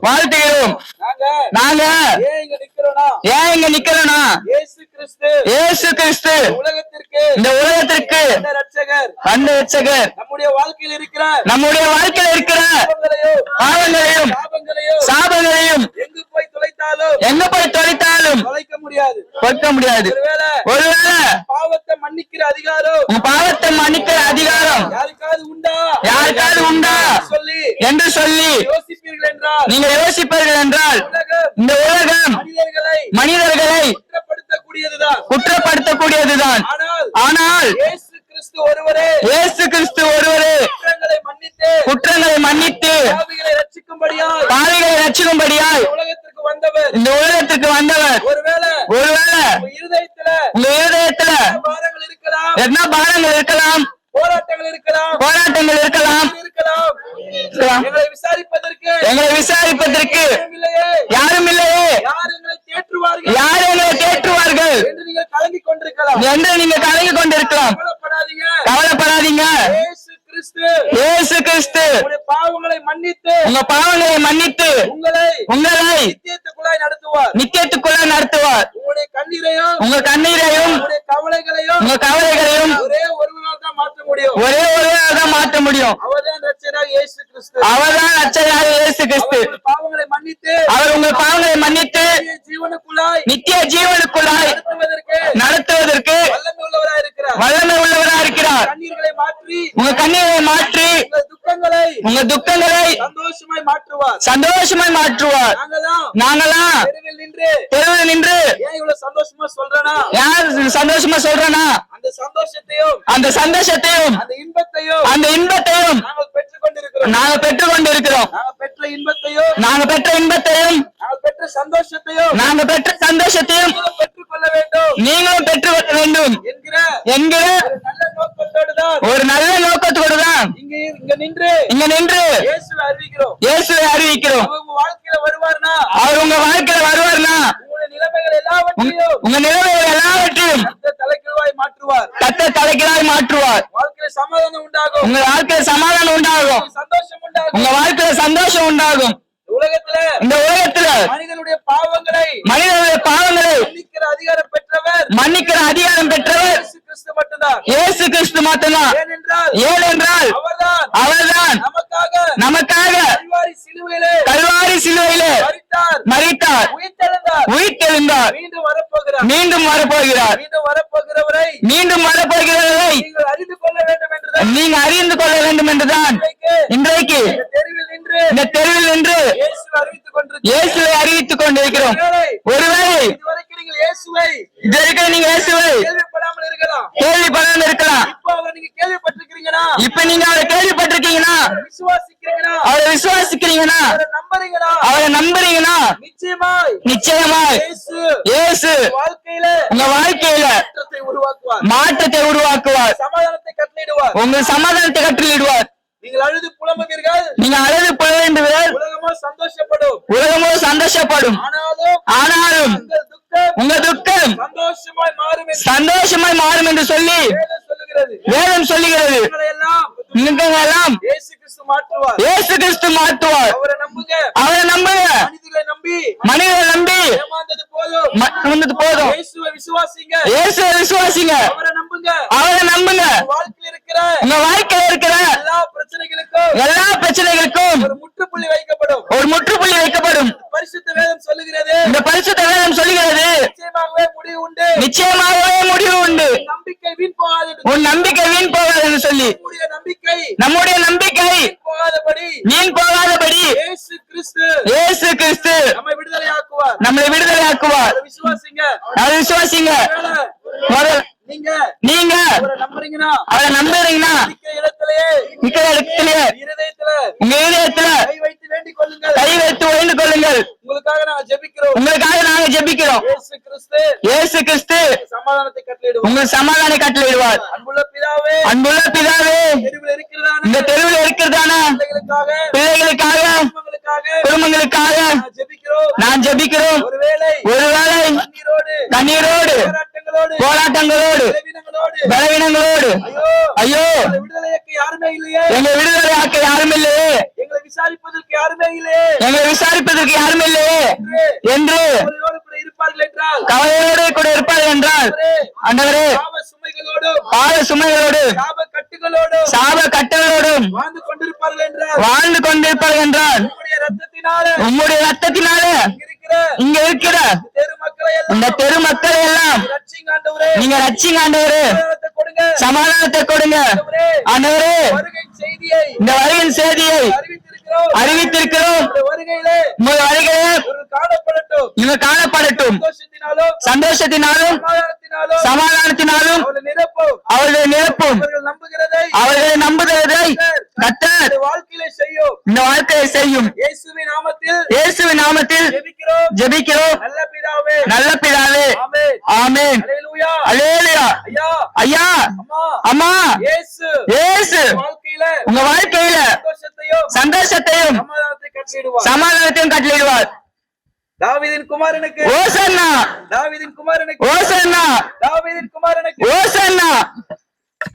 வாழ்த்துகிறோம். நாங்க ஏன் இங்க நிக்கிறோம்னா இயேசு கிறிஸ்து இந்த உலகத்திற்கு வந்த ரட்சகர் நம்முடைய வாழ்க்கையில் இருக்கிற பாவங்களையும் சாபங்களையும் எங்க போய் தொலைத்தாலும் கொடுக்க முடியாது. ஒருவேளை பாவத்தை மன்னிக்கிற அதிகாரம் யாருக்காவது உண்டா என்று சொல்லி நீங்க யோசிப்பீர்கள் என்றால் இந்த உலகம் மனிதர்களை குற்றப்படுத்தக்கூடியதுதான். ஆனால் இயேசு கிறிஸ்து ஒருவரே குற்றங்களை மன்னித்து பாவிகளை ரட்சிக்கும்படியாய் இந்த உலகத்திற்கு வந்தவர். ஒருவேளை உங்க இருதயத்துல என்ன பாரங்கள் இருக்கலாம், போராட்டங்கள் இருக்கலாம். எங்களை விசாரிப்பதற்கு யாரும் இல்லையே, யார் எங்களை தேற்றுவார்கள் என்று நீங்க கலங்கி கொண்டிருக்கலாம். கவலைப்படாதீங்க. இயேசு கிறிஸ்து உங்க பாவங்களை மன்னித்து உங்களை நித்தியத்துக்குள்ளாய் நடத்துவார். உங்க கண்ணீரையும் உங்க கவலைகளையும் ஒரே ஒருவரால் தான் மாற்ற முடியும். அவர்தான் ரட்சகராக இயேசு கிறிஸ்து. அவர் உங்கள் பாவங்களை மன்னித்து நித்திய ஜீவனுக்குள்ளாய் நடத்துவதற்கு வல்லமை உள்ளவராக இருக்கிறார். உங்க கண்ணீரை மாற்றி உங்க துக்கங்களை சந்தோஷமாய் மாற்றுவார். நாங்களாம் தெருவில் நின்று சந்தோஷமா சொல்றேனா அந்த சந்தோஷத்தையும் அந்த இன்பத்தையும் நாங்க பெற்றுக் கொண்டிருக்கிறோம். நாங்க பெற்ற இன்பத்தையும் நாங்க பெற்ற சந்தோஷத்தையும் நீங்களும் பெற்றுக்கொள்ள வேண்டும் என்கிற ஒரு நல்ல நோக்கத்தோடு தான் இங்க நின்று இயேசுவை அறிவிக்கிறோம். அவர் உங்க வாழ்க்கையில வருவார்னா உங்க நிலைமைகள் எல்லாவற்றையும் கர்த்தர் தலைகீழாய் மாற்றுவார். உங்க வாழ்க்கையில சமாதானம் உண்டாகும். உங்க வாழ்க்கையில சந்தோஷம் உண்டாகும். இந்த உலகத்துல மனிதனுடைய பாவங்களை மன்னிக்கிற அதிகாரம் பெற்றவர் இயேசு கிறிஸ்து மட்டும்தான். ஏனென்றால் அவர்தான் நமக்காக கல்வாரி சிலுவையிலே மரித்தார், உயிர்த்தெழுந்தார், மீண்டும் வரப்போகிறார். மீண்டும் வரப்போகிறவரை நீங்க அறிந்து கொள்ள வேண்டும் என்றுதான் இன்றைக்கு இந்த தெருவில் நின்று இயேசுவை அறிவித்துக் கொண்டிருக்கிறோம். ஒருவேளை நீங்க இயேசுவை கேள்விப்படாமல் இருக்கலாம். இப்ப நீங்க அவரை கேள்விப்பட்டிருக்கீங்கன்னா, அவரை விசுவாசிக்கிறீங்கன்னா, அவரை நம்புறீங்கன்னா நிச்சயமாய் இயேசு உங்க வாழ்க்கையில மாற்றத்தை உருவாக்குவார். உங்க சமாதானத்தை கட்டளையிடுவார். நீங்கள் அழுது புலம்புவீர்கள், உலகமோ சந்தோஷப்படும். ஆனாலும் உங்க துக்கம் சந்தோஷமாய் மாறும் என்று சொல்லி வேதம் சொல்லுகிறது. எல்லாம் இயேசு கிறிஸ்து மாற்றுவார். அவரை நம்புங்க. மனிதரை நம்பி போதும். இயேசுவை விசுவாசிங்க. அவரை நம்புங்க. உங்க வாழ்க்கையில் இருக்கிற எல்லா பிரச்சனைகளுக்கும் ஒரு முற்றுப்புள்ளி வைக்கப்படும். இந்த பரிசுத்த வேதம் சொல்லுகிறது நிச்சயமாகவே முடிவு உண்டு. உன் நம்பிக்கை வீண் போகாது என்று சொல்லி நம்முடைய நம்பிக்கை வீண் போகாதபடி இயேசு கிறிஸ்து நம்மளை விடுதலையாக்குவார். அதை விசுவாசிங்க. நீங்க அவரை நம்புறீங்கன்னா நிக்கிற இடத்திலே உங்க இதயத்துல கை வைத்து வேண்டிக் கொள்ளுங்கள். உங்களுக்காக நாங்க ஜெபிக்கிறோம். இயேசு கிறிஸ்து உங்களுக்கு சமாதானம் கட்டளையிடுவார். அன்புள்ள பிதாவே, இந்த தெருவில் இருக்கிறதான பிள்ளைகளுக்காக குடும்பங்களுக்காக நான் ஜெபிக்கிறோம். ஒருவேளை கண்ணீரோடு போராட்டங்களோடு பலவீனங்களோடு ஐயோ விடுதலையாக்க யாருமே இல்லையே, எங்க விடுதலையாக்க யாரும் இல்லையே, எங்களை விசாரிப்பதற்கு யாருமே இல்லையே, எங்களை விசாரிப்பதற்கு யாரும் இல்லையே என்று அவர்களோடு கூட இருப்பார்கள் என்றால், கவலையோடு கூட இருப்பார்கள் என்றால் ஆண்டவரே பாவ சுமைகளோடும் பாவ சுமைகளோடு சாப கட்டுகளோடும் சாப கட்டளோடும் வாழ்ந்து கொண்டிருப்பார்கள் என்றால், வாழ்ந்து கொண்டிருப்பார்கள் என்றால் உம்முடைய ரத்தத்தினால உம்முடைய ரத்தத்தினால இருக்கிற இங்க இருக்கிற தெரு மக்களை எல்லாம் இந்த தெரு மக்களை எல்லாம் ரட்சிங்க ஆண்டவரே, நீங்க ரட்சிங்க ஆண்டவரே, சமாதானத்தை கொடுங்க சமாதானத்தை கொடுங்க ஆண்டவரே. வருகை செய்தியை இந்த வருகையின் செய்தியை அறிவித்திருக்கிறோம், அறிவித்திருக்கிறோம். இந்த வருகையிலே உங்கள் வருகையை ஒரு காணப்படட்டும், இங்க காணப்படட்டும், சந்தோஷத்தினாலும் சந்தோஷத்தினாலும் சமாதானத்தினாலும் சமாதானத்தினாலும் அவர்களை நிரப்பும், அவர்களை நிரப்பும். அவர்கள் நம்புகிறதை அவர்களை நம்புகிறதை கர்த்தர் இந்த வாழ்க்கையிலே செய்யும். இந்த வாழ்க்கையை செய்யும். இயேசுவின் நாமத்தில் இயேசுவின் நாமத்தில் ஜெபிக்கிறோம் ஜெபிக்கிறோம் நல்ல பிதாவே, நல்ல பிதாவே, ஆமென், ஆமென். அல்லேலூயா. அல்லேலூயா. ஐயா, ஐயா, அம்மா, அம்மா, இயேசு இயேசு வாழ்க்கையில உங்க வாழ்க்கையில சந்தோஷத்தையும் சந்தோஷத்தையும் சமாதானத்தை கட்டளையிடுவார். சமாதானத்தையும் கட்டளையிடுவார். தாவீதின் குமாரனுக்கு ஓசன்னா, தாவீதின் குமாரனுக்கு ஓசன்னா, தாவீதின் குமாரனுக்கு ஓசன்னா.